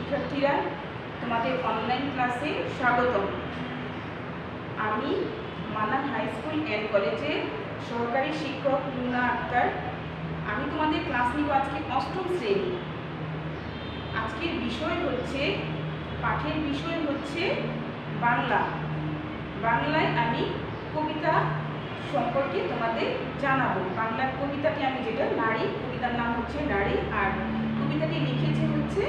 শিক্ষার্থীরা, তোমাদের অনলাইন ক্লাসে স্বাগতম। আমি মানান হাই স্কুল অ্যান্ড কলেজের সহকারী শিক্ষক মুনা আক্তার। আমি তোমাদের ক্লাস নিব আজকে অষ্টম শ্রেণী। আজকের বিষয় হচ্ছে, পাঠের বিষয় হচ্ছে বাংলা। বাংলায় আমি কবিতা সম্পর্কে তোমাদের জানাবো। বাংলার কবিতাটি আমি যেটা নারী, কবিতার নাম হচ্ছে নারী, আর কবিতাটি লিখেছে হচ্ছে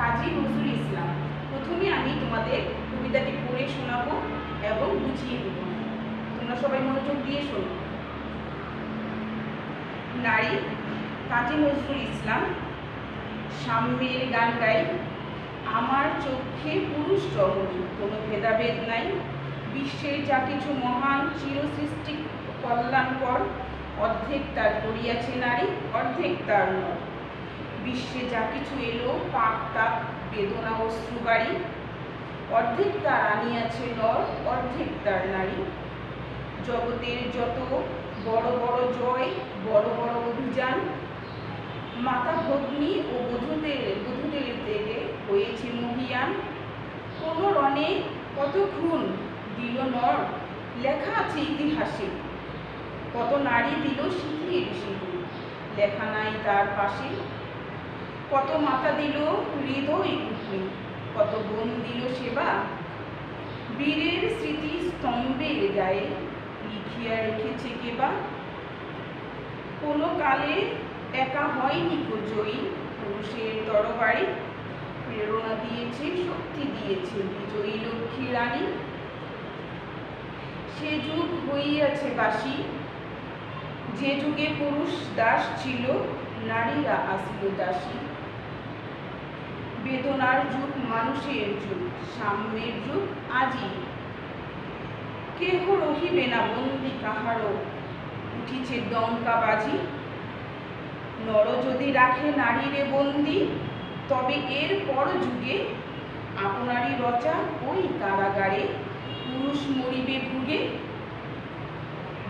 কাজী নজরুল ইসলাম। প্রথমে আমি তোমাদের কবিতাটি পড়ে শোনাবো এবং বুঝিয়ে দেব। তোমরা সবাই মনোযোগ দিয়ে শোনো। নারী, কাজী নজরুল ইসলাম। সাম্যের গান গাই, আমার চোখে পুরুষ রমণী, কোনো ভেদাভেদ নাই। বিশ্বের যা কিছু মহান চিরসৃষ্টি কল্যাণকর, অর্ধেক তার করিয়াছে নারী, অর্ধেক তার নর। বিশ্বে যা কিছু এলো পাপ তাপ বেদনা অশ্রুবাড়ি, অর্ধেক তার আনিয়াছে নর, অর্ধেক তার নারী। জগতের যত বড় বড় জয়, বড় বড় অভিযান, মাতা ভগ্নী ও বধূদের দেহে হয়েছে মহিয়ান। কোন রণে কত খুন দিল নর, লেখা আছে ইতিহাসে। কত নারী দিল সিঁথির সিঁদুর, লেখা নাই তার পাশে। কত মাতা দিল হৃদয় উঠে, কত বোন দিল সেবা। বীরের স্মৃতি স্তম্ভের গায়ে লিখিয়া রেখেছে কেবা। কোনো কালে একা হয়নি জয়ী, পুরুষের তরবারি প্রেরণা দিয়েছে, শক্তি দিয়েছে বিজয়ী লক্ষ্মী রানী। সে যুগ হইয়াছে বাসি, যে যুগে পুরুষ দাস ছিল, নারীরা আসিল দাসী। বেদনার যুগ মানুষের যুগ, সাম্যের যুগ আজি। কেহ রহিবে না বন্দি কাহারও, উঠিছে ডঙ্কা বাজি। নর যদি রাখে নারীরে বন্দি, তবে এর পর যুগে আপনারই রচা ওই কারাগারে পুরুষ মরিবে ভুগে।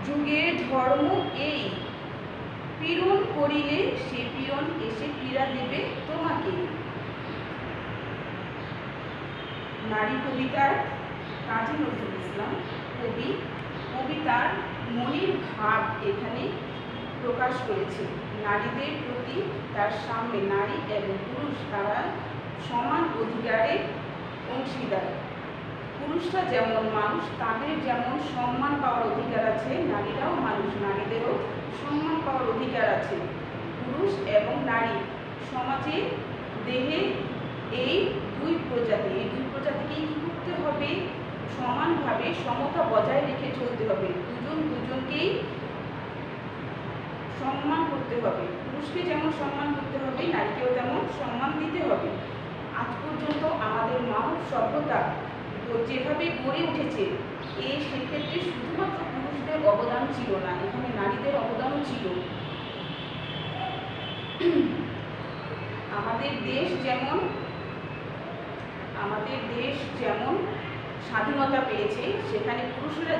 যুগের ধর্ম এই, পীড়ন করিলে সে পীড়ন এসে পীড়া দেবে তোমাকে। নারী কবিতার কাজী নজরুল ইসলাম কবি কবিতার মনের ভাব এখানে প্রকাশ করেছে। নারীদের প্রতি তার সামনে নারী এবং পুরুষ তারা সমান অধিকারের অংশীদার। পুরুষরা যেমন মানুষ, তাদের যেমন সম্মান পাওয়ার অধিকার আছে, নারীরাও মানুষ, নারীদেরও সম্মান পাওয়ার অধিকার আছে। পুরুষ এবং নারী সমাজে দেহে এই দুই প্রজাতিকেই কী করতে হবে? সমানভাবে সমতা বজায় রেখে চলতে হবে। দুজনকেই সম্মান করতে হবে। পুরুষকে যেমন সম্মান করতে হবে, নারীকেও তেমন সম্মান দিতে হবে। আজ পর্যন্ত আমাদের মানব সভ্যতা যেভাবে গড়ে উঠেছে, সেক্ষেত্রে শুধুমাত্র পুরুষদের অবদান ছিল না, এখানে নারীদের অবদানও ছিল। আমাদের দেশ যেমন স্বাধীনতা পেয়েছে, সেখানে পুরুষরা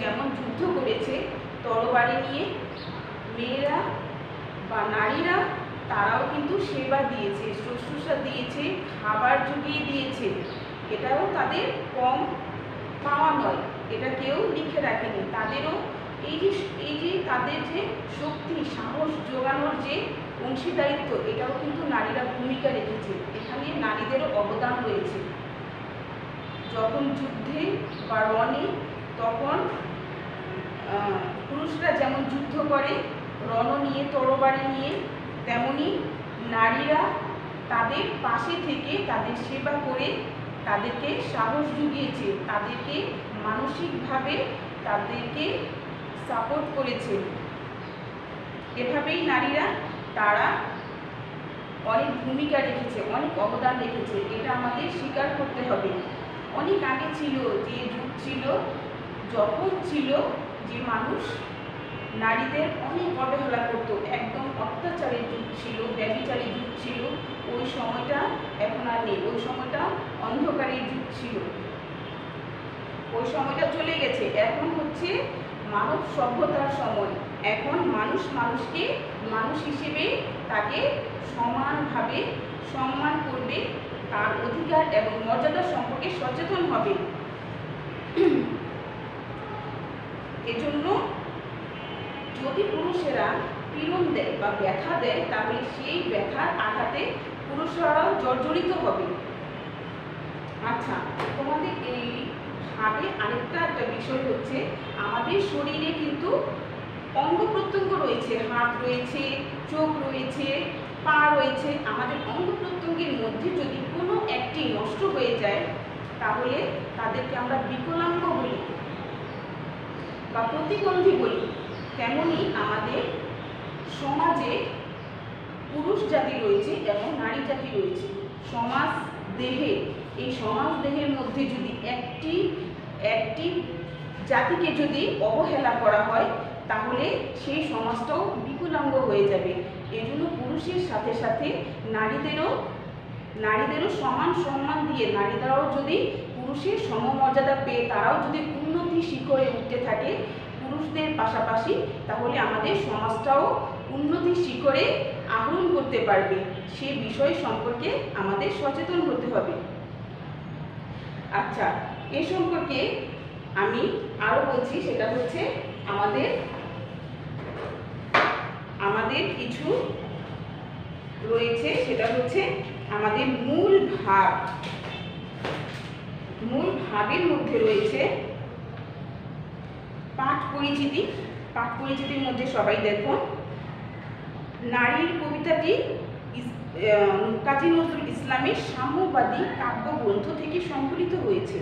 যেমন যুদ্ধ করেছে তরবারি নিয়ে, মেয়েরা বা নারীরা তারাও কিন্তু সেবা দিয়েছে, শুশ্রূষা দিয়েছে, খাবার জুগিয়ে দিয়েছে। এটাও তাদের কম পাওয়া নয়, এটা কেউ লিখে রাখেনি। তাদেরও এই যে তাদের যে শক্তি, সাহস জোগানোর যে অংশীদারিত্ব, এটাও কিন্তু নারীরা ভূমিকা রেখেছে। এখানে নারীদেরও অবদান রয়েছে। যখন যুদ্ধে বা রণে, তখন পুরুষরা যেমন যুদ্ধ করে রণ নিয়ে, তরবারি নিয়ে, তেমনি নারীরা তাদের পাশে থেকে তাদের সেবা করে তাদেরকে সাহস জুগিয়েছে, তাদেরকে মানসিকভাবে তাদেরকে সাপোর্ট করেছে। এভাবেই নারীরা তারা অনেক ভূমিকা রেখেছে, অনেক অবদান রেখেছে। এটা আমাদের স্বীকার করতে হবে। অনেক আগে ছিল যে যুগ ছিল, যখন ছিল যে মানুষ নারীদের অনেক অবহেলা করতো, একদম অত্যাচারের যুগ ছিল, ব্যভিচারের যুগ ছিল। ওই সময়টা এখন আর নেই, ওই সময়টা অন্ধকারের যুগ ছিল, ওই সময়টা চলে গেছে। এখন হচ্ছে মানব সভ্যতার সময়। এখন মানুষ মানুষকে মানুষ হিসেবে তাকে সমানভাবে সম্মান করবে, তার অধিকার এবং মর্যাদা সম্পর্কে সচেতন হবে। এজন্য যদি পুরুষেরা পীড়ন দেয় বা ব্যথা দেয়, তাহলে সেই ব্যথার আঘাতে পুরুষরাও জর্জরিত হবে। আচ্ছা, তোমাদের এই ভাবে আরেকটা একটা বিষয় হচ্ছে, আমাদের শরীরে কিন্তু অঙ্গ প্রত্যঙ্গ রয়েছে, হাত রয়েছে, চোখ রয়েছে, পা রয়েছে। আমাদের অঙ্গ প্রত্যঙ্গের মধ্যে যদি কোনো একটি নষ্ট হয়ে যায়, তাহলে তাদেরকে আমরা বিকলাঙ্গ বলি বা প্রতিবন্ধী বলি। তেমনি আমাদের সমাজে পুরুষ জাতি রয়েছে এবং নারী জাতি রয়েছে। সমাজ দেহে, এই সমাজ দেহের মধ্যে যদি একটি জাতিকে যদি অবহেলা করা হয়, তাহলে সেই সমাজটাও বিকলাঙ্গ হয়ে যাবে। এই জন্য পুরুষের সাথে সাথে নারীদেরও সমান সম্মান দিয়ে, নারীরাও যদি পুরুষের সমমর্যাদা পেয়ে তারাও যদি উন্নতি শিখরে উঠতে থাকে পুরুষদের পাশাপাশি, তাহলে আমাদের সমাজটাও উন্নতি শিখরে আহরণ করতে পারবে। সে বিষয় সম্পর্কে আমাদের সচেতন হতে হবে। আচ্ছা, এ সম্পর্কে আমি আরো বলছি, সেটা হচ্ছে আমাদের কিছু রয়েছে, সেটা হচ্ছে আমাদের মূল ভাবের মধ্যে রয়েছে পাঠ পরিচিতি। পাঠ পরিচিতির মধ্যে সবাই দেখো, নারীর কবিতাটি কাজী নজরুল ইসলামের সাম্যবাদী কাব্যগ্রন্থ থেকে সংকলিত হয়েছে।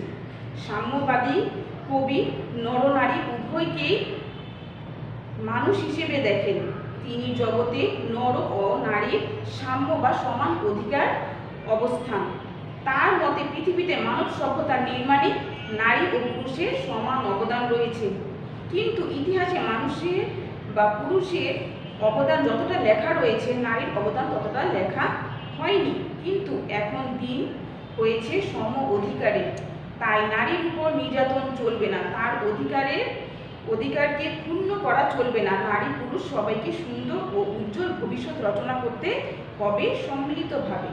সাম্যবাদী কবি নরনারী উভয়কেই মানুষ হিসেবে দেখেন। তিনি জগতে নর ও নারীর সাম্য বা সমান অধিকার অবস্থান। তার মতে পৃথিবীতে মানব সভ্যতার নির্মাণে নারী ও পুরুষের সমান অবদান রয়েছে, কিন্তু ইতিহাসে মানুষের বা পুরুষের অবদান যতটা লেখা রয়েছে, নারীর অবদান ততটা লেখা হয়নি। কিন্তু এখন দিন হয়েছে সম অধিকারের, তাই নারীর উপর নির্যাতন চলবে না, তার অধিকারকে ক্ষুণ্ণ করা চলবে না। নারী পুরুষ সবাইকে সুন্দর ও উজ্জ্বল ভবিষ্যৎ রচনা করতে হবে সম্মিলিতভাবে।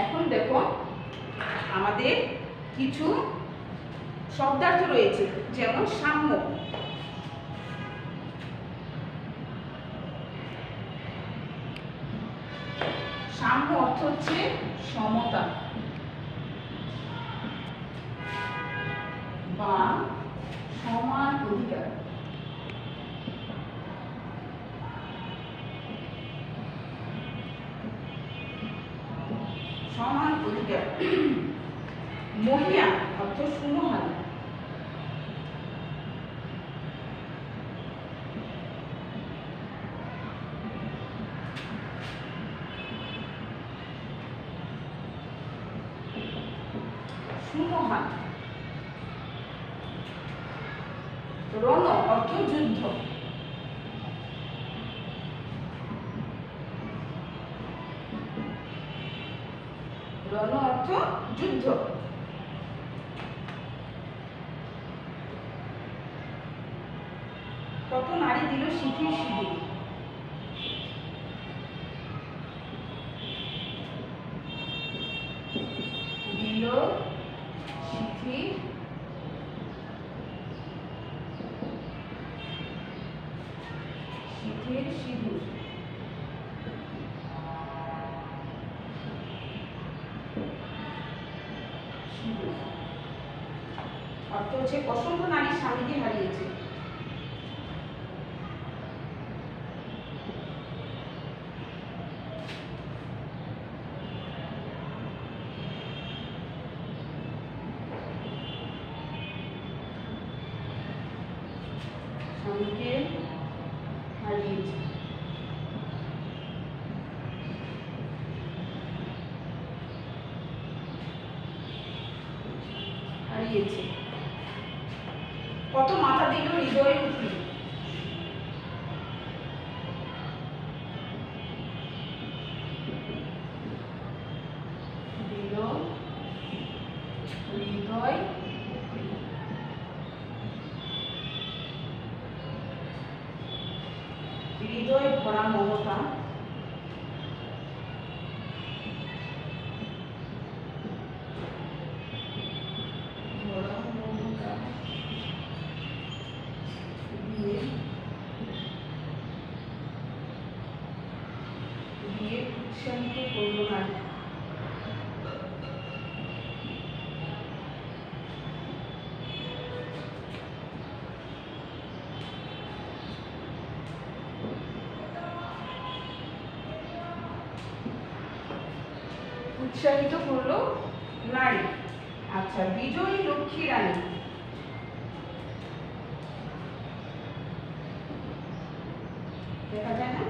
এখন দেখো, আমাদের কিছু শব্দার্থ রয়েছে, যেমন সাম্য। সাম্য অর্থ হচ্ছে সমতা বা সমান অধিকার। সমান অধিকার। মহিয়ান অর্থ সুমহান। সুমহান। রণ অর্থ যুদ্ধ। রণ অর্থ যুদ্ধ। কত নারী দিল শিথির শিবির। দিল শিথির সিঁদুর। অর্থ হচ্ছে অসংখ্য নারী স্বামীকে হারিয়েছে। স্বামীকে হারিয়েছে। হারিয়েছে। কত মাথা দিল হৃদয়ে উঠল। দিল হৃদয় হৃদয় ভরা মমতা উৎসাহিত করলো নারী। উৎসাহিত করলো নারী। আচ্ছা, বিজয়ী লক্ষ্মী রানী। দেখা যায় না?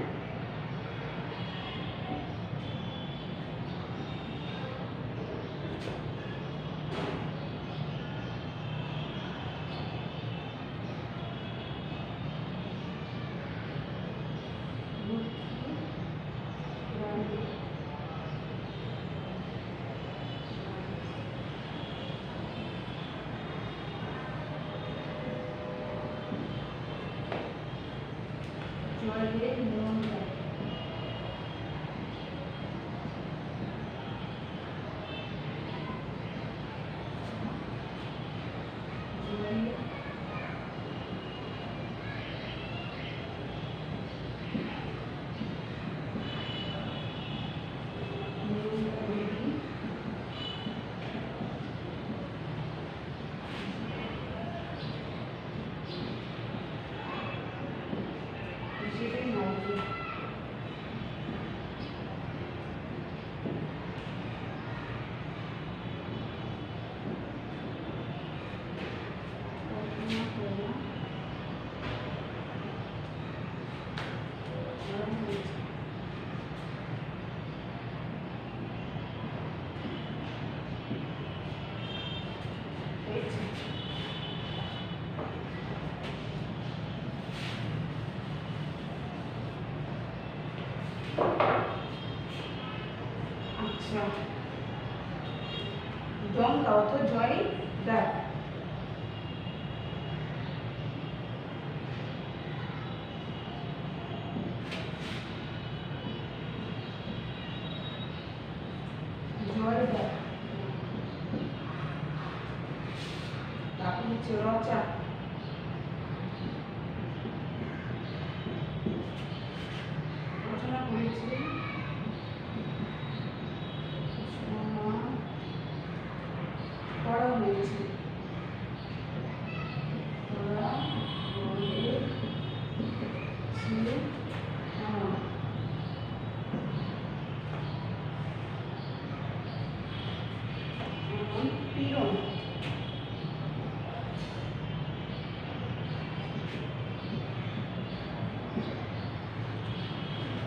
জয়ের নিয়ম দেয়। আচ্ছা, ডঙ্কা অর্থ জয় ডাক। জয় ডাক। তারপর হচ্ছে রচা। রচনা করেছে পড়া হয়েছে। পড়া হয়েছে। পীড়ন।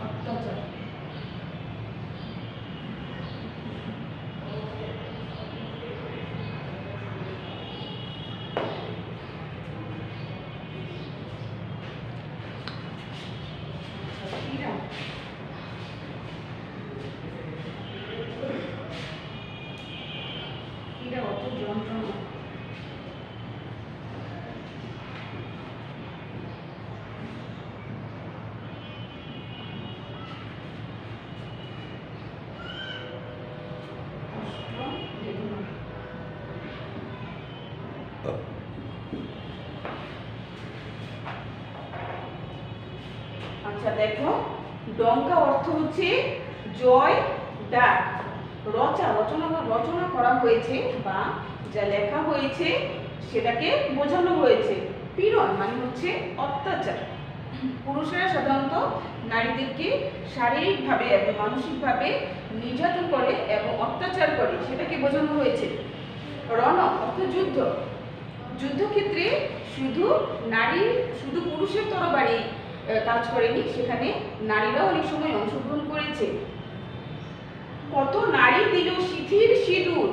অত্যাচার। পীড়া। পীড়া অর্থ যন্ত্রণা। আচ্ছা দেখো, ডঙ্কা অর্থ হচ্ছে জয় ডাক। রচনা করা হয়েছে বা যা লেখা হয়েছে সেটাকে বোঝানো হয়েছে। পীড়ন মানে হচ্ছে অত্যাচার। পুরুষেরা সাধারণত নারীদেরকে শারীরিকভাবে এবং মানসিকভাবে নির্যাতন করে এবং অত্যাচার করে, সেটাকে বোঝানো হয়েছে। রণ অর্থ যুদ্ধ। যুদ্ধক্ষেত্রে শুধু পুরুষের তরবারি কাজ করেনি, সেখানে নারীরাও অনেক সময় অংশগ্রহণ করেছে। কত নারী দিল শিথির সিঁদুর।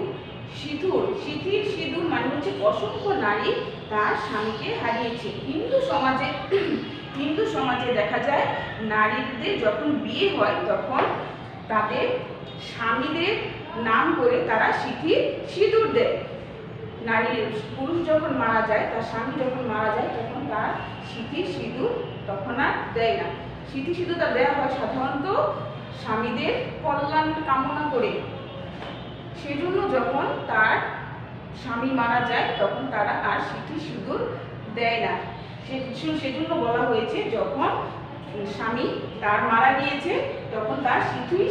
শিথির সিঁদুর মানে হচ্ছে অসংখ্য নারী তার স্বামীকে হারিয়েছে। হিন্দু সমাজে দেখা যায় নারীদের যখন বিয়ে হয় তখন তাদের স্বামীদের নাম করে তারা শিথির সিঁদুর দেয়। পুরুষ যখন মারা যায়, তার স্বামী যখন মারা যায় তখন তার শিথির সিঁদুর তখন আর দেয় না। শিথির সিঁদুরটা দেওয়া হয় সাধারণত স্বামীদের কল্যাণ কামনা করে। সেজন্য যখন তার স্বামী মারা যায় তখন তারা আর শিথির সিঁদুর দেয় না। সেজন্য বলা হয়েছে যখন স্বামী তার মারা গিয়েছে, তখন তার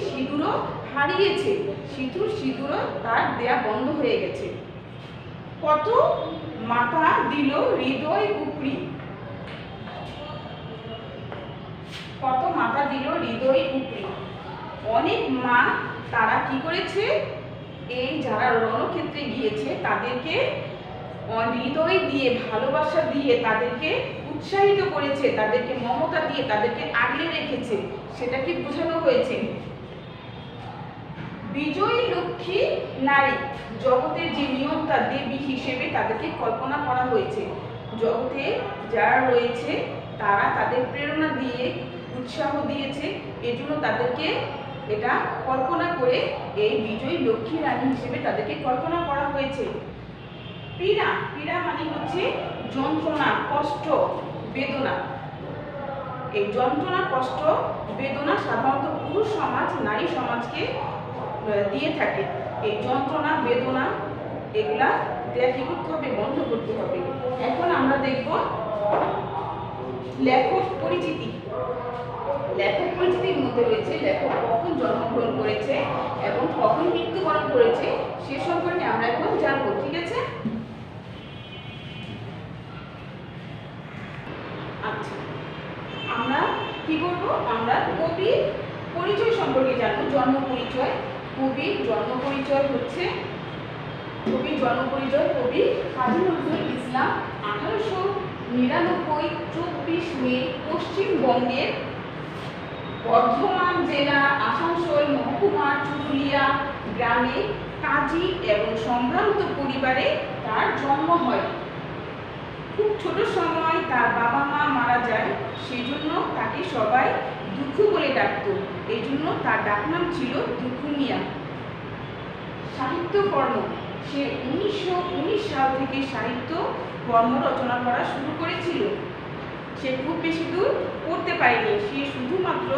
সিঁদুরও হারিয়েছে, সিঁদুরও তার দেয়া বন্ধ হয়ে গেছে। কত মাথা দিল হৃদয় উপরি, কত মাথা দিল হৃদয় উপরি। অনেক মা তারা কি করেছে, এই যারা রণক্ষেত্রে গিয়েছে তাদেরকে হৃদয় দিয়ে, ভালোবাসা দিয়ে তাদেরকে উৎসাহিত করেছে, তাদেরকে মমতা দিয়ে তাদেরকে আগলে রেখেছে, সেটাকে বোঝানো হয়েছে। বিজয়ী লক্ষ্মী নারী, জগতের যে নিয়ন্তা দেবী হিসেবে তাদেরকে কল্পনা করা হয়েছে। জগতে যারা রয়েছে তারা তাদের প্রেরণা দিয়ে উৎসাহ দিয়েছে, এজন্য তাদেরকে এটা কল্পনা করে এই বিজয়ী লক্ষ্মী রানী হিসেবে তাদেরকে কল্পনা করা হয়েছে। পীড়া, পীড়া মানে হচ্ছে যন্ত্রণা, কষ্ট, বেদনা। এই যন্ত্রণা, কষ্ট, বেদনা সাধারণত পুরুষ সমাজ নারী সমাজকে দিয়ে থাকে। এই যন্ত্রণা, বেদনা এগুলা দেয়া কি করতে হবে, বন্ধ করতে হবে। এখন আমরা দেখব লেখক পরিচিতি। লেখক পরিচিতির মধ্যে রয়েছে লেখক কখন জন্মগ্রহণ করেছে এবং কখন মৃত্যুবরণ করেছে, সে সম্পর্কে আমরা এখন জানবো। ঠিক আছে? আচ্ছা, আমরা কি করব, আমরা কবির পরিচয় সম্পর্কে জানবো। জন্ম পরিচয়, কবির জন্ম পরিচয় হচ্ছে, কবির জন্ম পরিচয় কবি কাজী নজরুল ইসলাম 1899 24 মে পশ্চিমবঙ্গের বর্ধমান জেলা আসানসোল মহকুমা চুরুলিয়া গ্রামে কাজী এবং সম্ভ্রান্ত পরিবারে তার জন্ম হয়। খুব ছোট সময় তার বাবা মা মারা যায়, সেই জন্য তাকে সবাই দুঃখু বলে ডাকত, এই জন্য তার ডাকনাম ছিল দুঃখু মিয়া। সাহিত্যকর্ম, সে 1919 সাল থেকে সাহিত্য কর্ম রচনা করা শুরু করেছিল। সে খুব বেশি দূর পড়তে পারেনি, সে শুধুমাত্র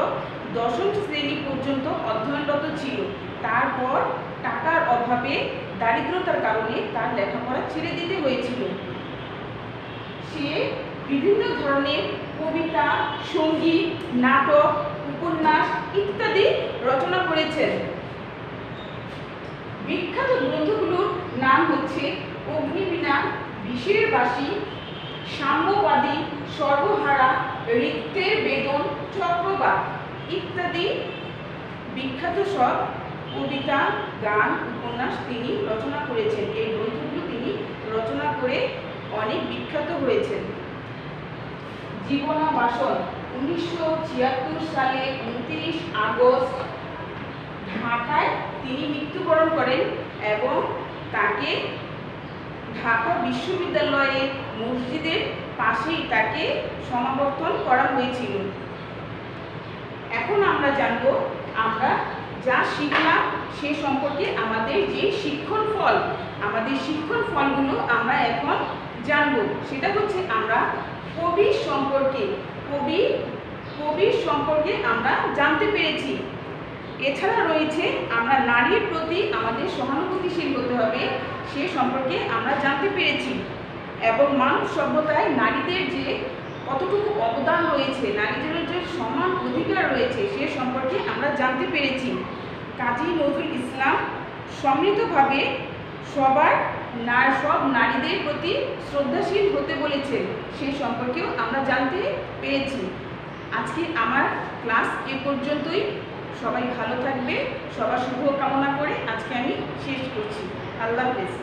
দশম শ্রেণী পর্যন্ত অধ্যয়নরত ছিল। তারপর টাকার অভাবে, দারিদ্রতার কারণে তার লেখাপড়া ছেড়ে দিতে হয়েছিল। সে বিভিন্ন ধরনের কবিতা, সঙ্গীত, নাটক, উপন্যাস ইত্যাদি রচনা করেছেন। বিখ্যাত গ্রন্থগুলোর নাম হচ্ছে অগ্নিবীণা, বিষের বাসী, সাম্যবাদী, সর্বহারা, রিক্তের বেদন, চক্রবাক ইত্যাদি বিখ্যাত সব কবিতা, গান, উপন্যাস তিনি রচনা করেছেন। এই গ্রন্থগুলো তিনি রচনা করে অনেক বিখ্যাত হয়েছেন। জীবনাবাসন, 1976 সালে 29 আগস্ট ঢাকায় তিনি মৃত্যুবরণ করেন এবং তাকে ঢাকা বিশ্ববিদ্যালয়ের মসজিদের পাশেই তাকে সমাবর্তন করা হয়েছিল। এখন আমরা জানব, আমরা যা শিখলাম সে সম্পর্কে আমাদের যে শিক্ষণ ফল, আমাদের শিক্ষণ ফলগুলো আমরা এখন জানব। সেটা হচ্ছে আমরা কবির সম্পর্কে আমরা জানতে পেরেছি। এছাড়া রয়েছে আমরা নারীর প্রতি আমাদের সহানুভূতিশীল হতে হবে, সে সম্পর্কে আমরা জানতে পেরেছি। এবং মানব সভ্যতায় নারীদের যে কতটুকু অবদান রয়েছে, নারীদের যে সমান অধিকার রয়েছে সে সম্পর্কে আমরা জানতে পেরেছি। কাজী নজরুল ইসলাম সমৃদ্ধভাবে সব নারীদের প্রতি শ্রদ্ধাশীল হতে বলেছেন, সেই সম্পর্কেও আমরা জানতে পেরেছি। আজকে আমার ক্লাস এ পর্যন্তই। সবাই ভালো থাকবে, সবার শুভ কামনা করে আজকে আমি শেষ করছি। আল্লাহ হাফেজ।